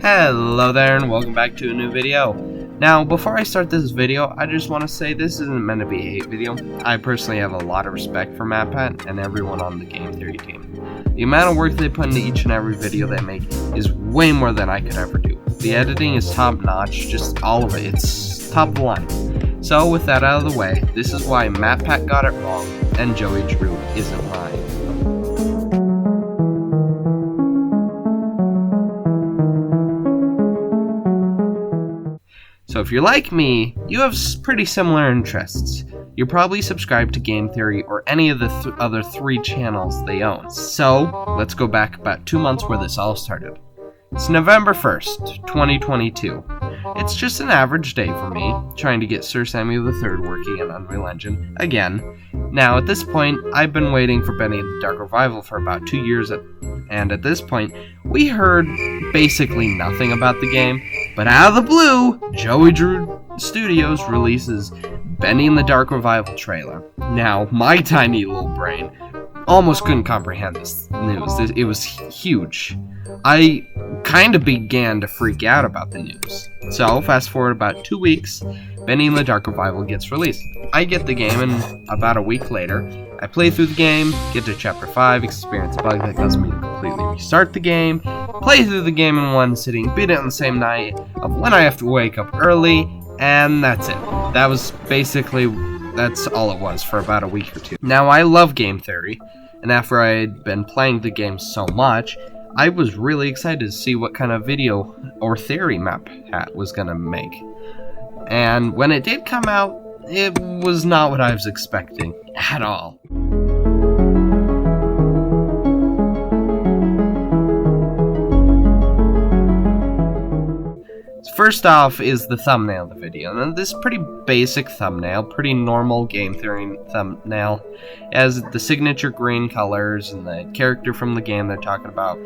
Hello there and welcome back to a new video. Now, before I start this video, I just want to say this isn't meant to be a hate video. I personally have a lot of respect for MATPAT and everyone on the game theory team. The amount of work they put into each and every video they make is way more than I could ever do. The editing is top notch, just all of it, it's top of the line. So with that out of the way, this is why MATPAT got it wrong and Joey Drew isn't lying. So if you're like me, you have pretty similar interests. You're probably subscribed to Game Theory or any of the other 3 channels they own. So let's go back about 2 months where this all started. It's November 1st, 2022. It's just an average day for me, trying to get Sir Samuel III working in Unreal Engine again. Now at this point, I've been waiting for Benny and the Dark Revival for about 2 years, and at this point, we heard basically nothing about the game, but out of the blue, Joey Drew Studios releases Benny and the Dark Revival trailer. Now, my tiny little brain almost couldn't comprehend this news. It was huge. I kind of began to freak out about the news. So, fast forward about 2 weeks, Benny and the Dark Revival gets released. I get the game, and about a week later, I play through the game, get to Chapter 5, experience a bug that causes me to completely restart the game, play through the game in one sitting, beat it on the same night of when I have to wake up early, and that's it. That was basically, that's all it was for about a week or 2. Now, I love game theory, and after I had been playing the game so much, I was really excited to see what kind of video or theory MATPAT was going to make. And when it did come out, it was not what I was expecting at all. First off is the thumbnail of the video, and this pretty basic thumbnail, pretty normal game theory thumbnail, as the signature green colors and the character from the game they're talking about.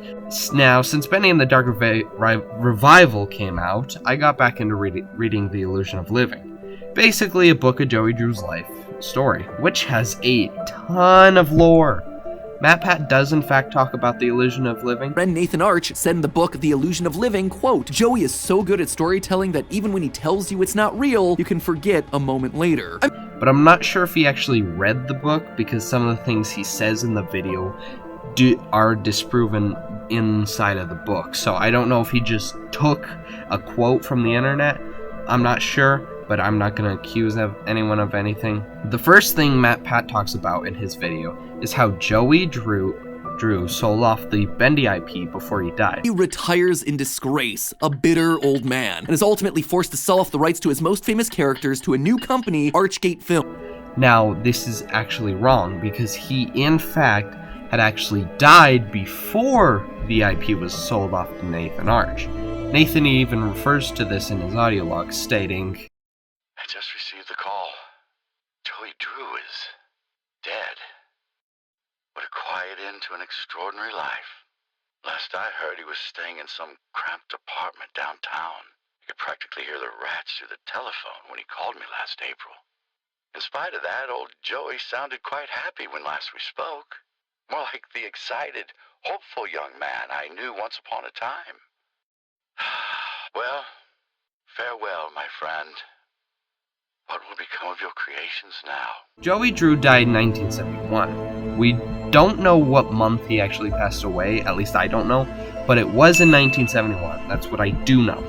Now, since Benny and the Dark Revival came out, I got back into reading The Illusion of Living. Basically a book of Joey Drew's life story, which has a ton of lore. MATPAT does in fact talk about The Illusion of Living. Friend Nathan Arch said in the book The Illusion of Living, quote, "Joey is so good at storytelling that even when he tells you it's not real, you can forget a moment later." But I'm not sure if he actually read the book, because some of the things he says in the video are disproven inside of the book. So I don't know if he just took a quote from the internet. I'm not sure, but I'm not going to accuse anyone of anything. The first thing MATPAT talks about in his video is how Joey Drew sold off the Bendy IP before he died. He retires in disgrace, a bitter old man, and is ultimately forced to sell off the rights to his most famous characters to a new company, Archgate Film. Now, this is actually wrong, because he, in fact, had actually died before the IP was sold off to Nathan Arch. Nathan even refers to this in his audio log, stating, "I just received the call. Joey Drew is dead. What a quiet end to an extraordinary life. Last I heard, he was staying in some cramped apartment downtown. You could practically hear the rats through the telephone when he called me last April. In spite of that, old Joey sounded quite happy when last we spoke. More like the excited, hopeful young man I knew once upon a time. Well, farewell, my friend. What will become of your creations now?" Joey Drew died in 1971. We don't know what month he actually passed away, at least I don't know, but it was in 1971, that's what I do know.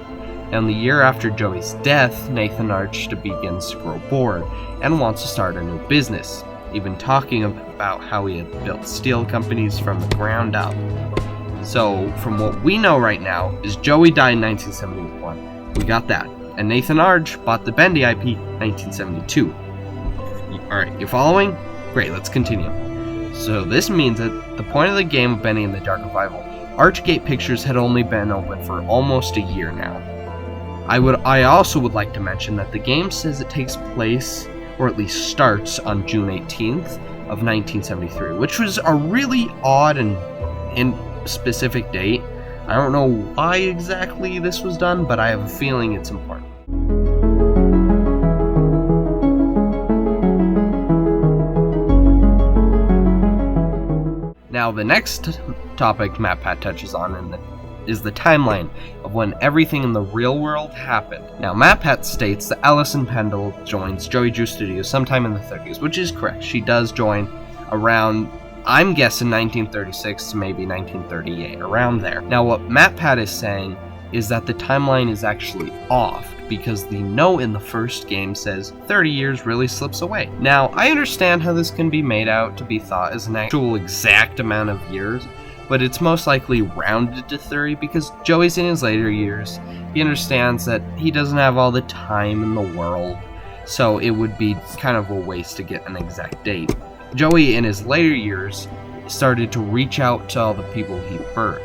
And the year after Joey's death, Nathan Arch begins to grow bored and wants to start a new business, even talking about how he had built steel companies from the ground up. So, from what we know right now, is Joey died in 1971. We got that. And Nathan Arch bought the Bendy IP 1972. Alright, you following? Great, let's continue. So this means at the point of the game of Benny and the Dark Revival, Archgate Pictures had only been open for almost a year now. I also would like to mention that the game says it takes place, or at least starts, on June 18th of 1973, which was a really odd and specific date. I don't know why exactly this was done, but I have a feeling it's important. Now, the next topic MATPAT touches on is the timeline of when everything in the real world happened. Now, MATPAT states that Alison Pendle joins Joey Drew Studios sometime in the 30s, which is correct. She does join around, I'm guessing 1936 to maybe 1938, around there. Now, what MATPAT is saying is that the timeline is actually off, because the note in the first game says 30 years really slips away. Now, I understand how this can be made out to be thought as an actual exact amount of years, but it's most likely rounded to 30 because Joey's in his later years. He understands that he doesn't have all the time in the world, so it would be kind of a waste to get an exact date. Joey, in his later years, started to reach out to all the people he hurt.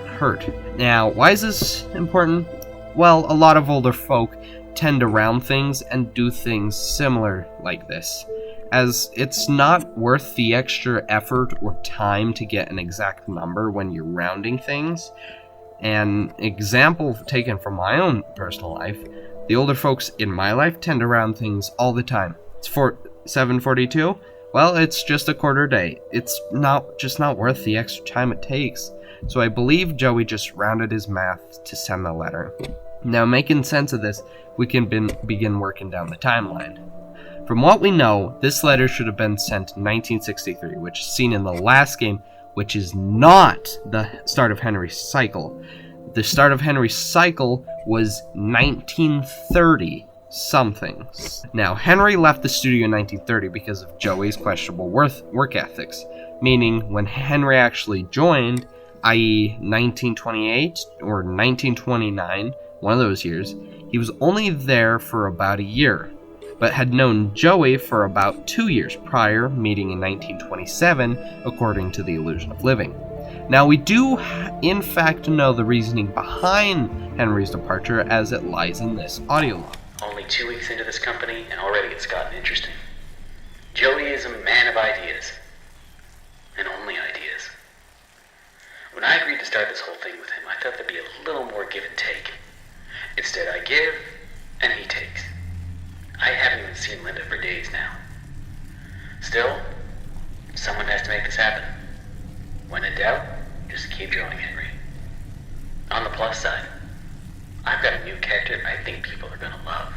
Now, why is this important? Well, a lot of older folk tend to round things and do things similar like this, as it's not worth the extra effort or time to get an exact number when you're rounding things. An example taken from my own personal life, the older folks in my life tend to round things all the time. It's 7:42? Well, it's just a quarter day. It's not worth the extra time it takes. So I believe Joey just rounded his math to send the letter. Now, making sense of this, we can begin working down the timeline. From what we know, this letter should have been sent in 1963, which is seen in the last game, which is not the start of Henry's cycle. The start of Henry's cycle was 1930 something. Now, Henry left the studio in 1930 because of Joey's questionable work ethics, meaning when Henry actually joined, i.e. 1928 or 1929, one of those years, he was only there for about a year, but had known Joey for about 2 years prior, meeting in 1927, according to The Illusion of Living. Now, we do, in fact, know the reasoning behind Henry's departure, as it lies in this audio log. Only 2 weeks into this company, and already it's gotten interesting. Joey is a man of ideas. And only ideas. When I agreed to start this whole thing with him, I thought there'd be a little more give and take. Instead, I give, and he takes. I haven't even seen Linda for days now. Still, someone has to make this happen. When in doubt, just keep drawing, Henry. On the plus side, I've got a new character I think people are gonna love.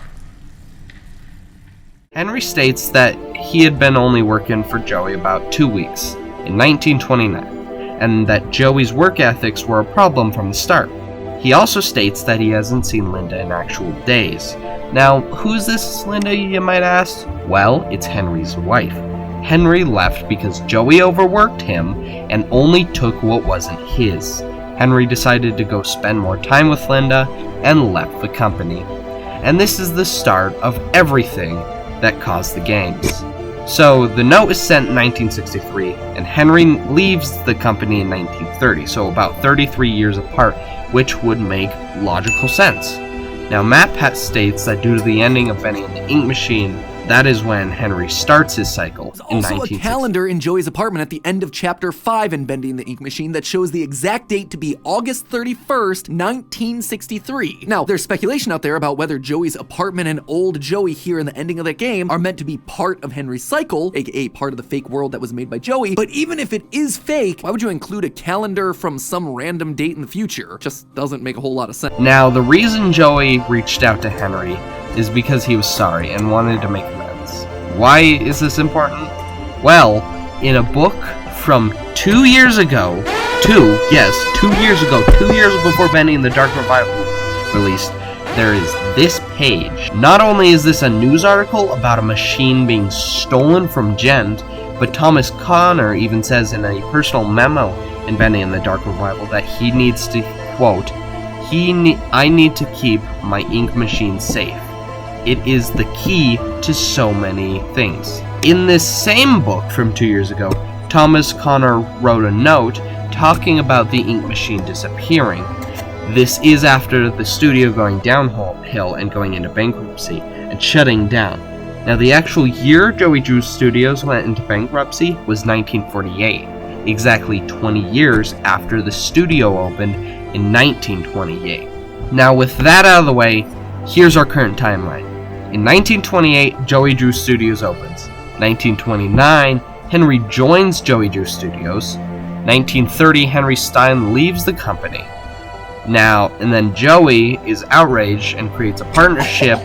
Henry states that he had been only working for Joey about 2 weeks, in 1929, and that Joey's work ethics were a problem from the start. He also states that he hasn't seen Linda in actual days. Now, who's this Linda, you might ask? Well, it's Henry's wife. Henry left because Joey overworked him and only took what wasn't his. Henry decided to go spend more time with Linda and left the company. And this is the start of everything that caused the games. So the note is sent in 1963, and Henry leaves the company in 1930, so about 33 years apart, which would make logical sense. Now, MATPAT states that due to the ending of Benny and the Ink Machine, that is when Henry starts his cycle in 1960. There's also a calendar in Joey's apartment at the end of Chapter 5 in Bendy and the Ink Machine that shows the exact date to be August 31st, 1963. Now, there's speculation out there about whether Joey's apartment and old Joey here in the ending of that game are meant to be part of Henry's cycle, aka part of the fake world that was made by Joey, but even if it is fake, why would you include a calendar from some random date in the future? Just doesn't make a whole lot of sense. Now, the reason Joey reached out to Henry is because he was sorry and wanted to make amends. Why is this important? Well, in a book from 2 years ago, 2 years before Benny and the Dark Revival released, there is this page. Not only is this a news article about a machine being stolen from Gent, but Thomas Connor even says in a personal memo in Benny and the Dark Revival that he needs to, quote, I need to keep my ink machine safe. It is the key to so many things. In this same book from 2 years ago, Thomas Connor wrote a note talking about the ink machine disappearing. This is after the studio going downhill and going into bankruptcy and shutting down. Now, the actual year Joey Drew Studios went into bankruptcy was 1948, exactly 20 years after the studio opened in 1928. Now, with that out of the way, here's our current timeline. In 1928, Joey Drew Studios opens. 1929, Henry joins Joey Drew Studios. 1930, Henry Stein leaves the company. Now, and then Joey is outraged and creates a partnership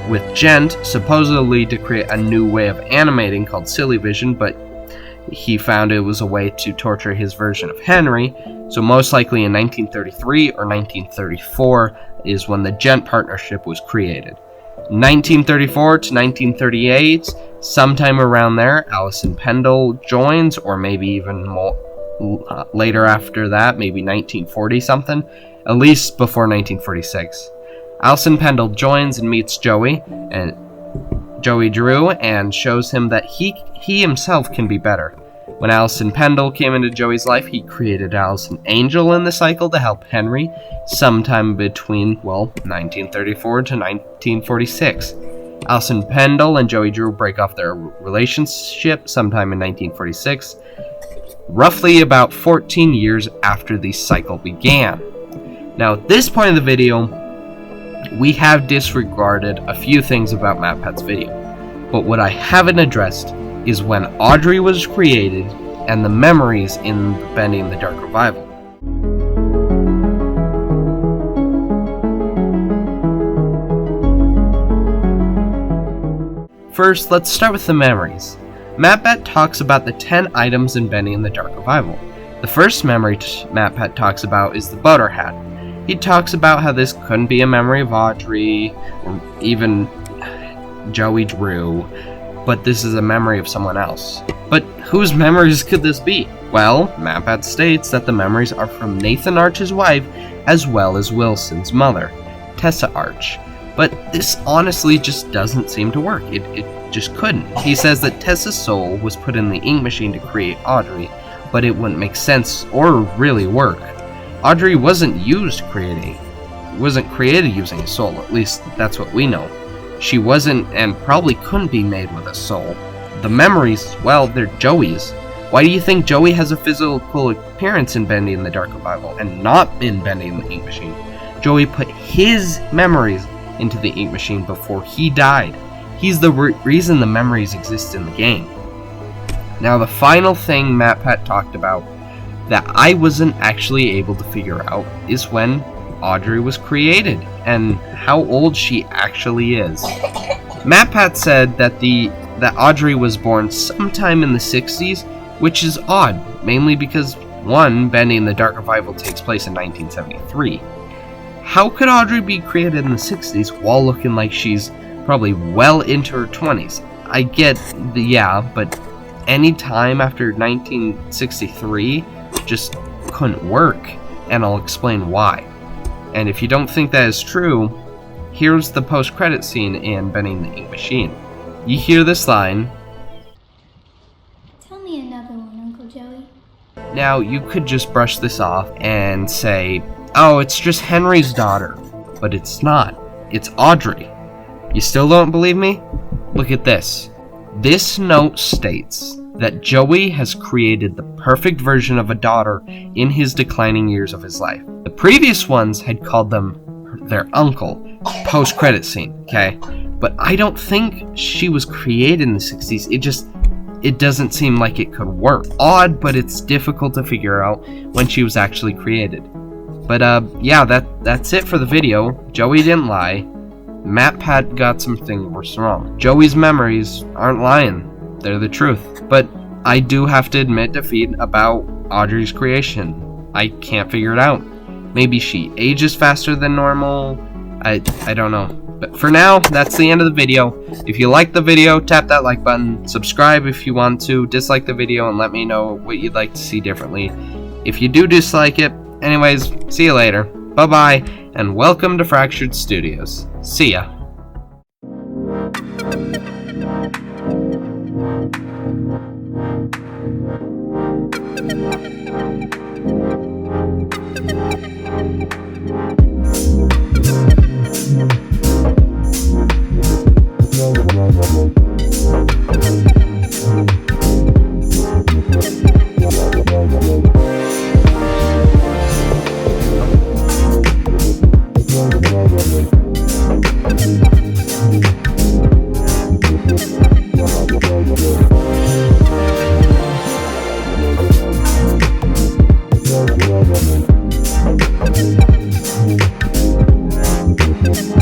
with Gent, supposedly to create a new way of animating called Silly Vision, but he found it was a way to torture his version of Henry, so most likely in 1933 or 1934 is when the Gent partnership was created. 1934 to 1938, sometime around there, Allison Pendle joins, or maybe even more later after that, maybe 1940 something, at least before 1946. Allison Pendle joins and meets Joey Drew and shows him that he himself can be better. When Allison Pendle came into Joey's life, he created Allison Angel in the cycle to help Henry sometime between, 1934 to 1946. Allison Pendle and Joey Drew break off their relationship sometime in 1946, roughly about 14 years after the cycle began. Now, at this point in the video, we have disregarded a few things about MATPAT's video, but what I haven't addressed is when Audrey was created and the memories in Bending the Dark Revival. First, let's start with the memories. MATPAT talks about the 10 items in Bending the Dark Revival. The first memory MATPAT talks about is the boater hat. He talks about how this couldn't be a memory of Audrey or even Joey Drew, but this is a memory of someone else. But whose memories could this be? Well, MATPAT states that the memories are from Nathan Arch's wife as well as Wilson's mother, Tessa Arch. But this honestly just doesn't seem to work. It just couldn't. He says that Tessa's soul was put in the ink machine to create Audrey, but it wouldn't make sense or really work. Audrey wasn't created using a soul, at least that's what we know. She wasn't and probably couldn't be made with a soul. The memories, well, they're Joey's. Why do you think Joey has a physical appearance in Bending the Dark Revival and not in Bending the Ink Machine? Joey put his memories into the ink machine before he died. He's the reason the memories exist in the game. Now, the final thing MATPAT talked about that I wasn't actually able to figure out is when Audrey was created and how old she actually is. MATPAT said that Audrey was born sometime in the 60s, which is odd, mainly because, one, Bending the Dark Revival takes place in 1973. How could Audrey be created in the 60s while looking like she's probably well into her 20s? I get but any time after 1963 just couldn't work, and I'll explain why. And if you don't think that is true, here's the post-credit scene in Bending the Ink Machine. You hear this line. Tell me another one, Uncle Joey. Now, you could just brush this off and say, oh, it's just Henry's daughter. But it's not. It's Audrey. You still don't believe me? Look at this. This note states that Joey has created the perfect version of a daughter in his declining years of his life. The previous ones had called them their uncle. Post-credit scene, okay? But I don't think she was created in the 60s. It doesn't seem like it could work. Odd, but it's difficult to figure out when she was actually created. But that's it for the video. Joey didn't lie. MATPAT got some things wrong. Joey's memories aren't lying. They're the truth. But I do have to admit defeat about Audrey's creation. I can't figure it out. Maybe she ages faster than normal. I don't know. But for now, that's the end of the video. If you like the video, tap that like button. Subscribe if you want to. Dislike the video and let me know what you'd like to see differently. If you do dislike it, anyways, see you later. Bye-bye, and welcome to Fractured Studios. See ya. Bye.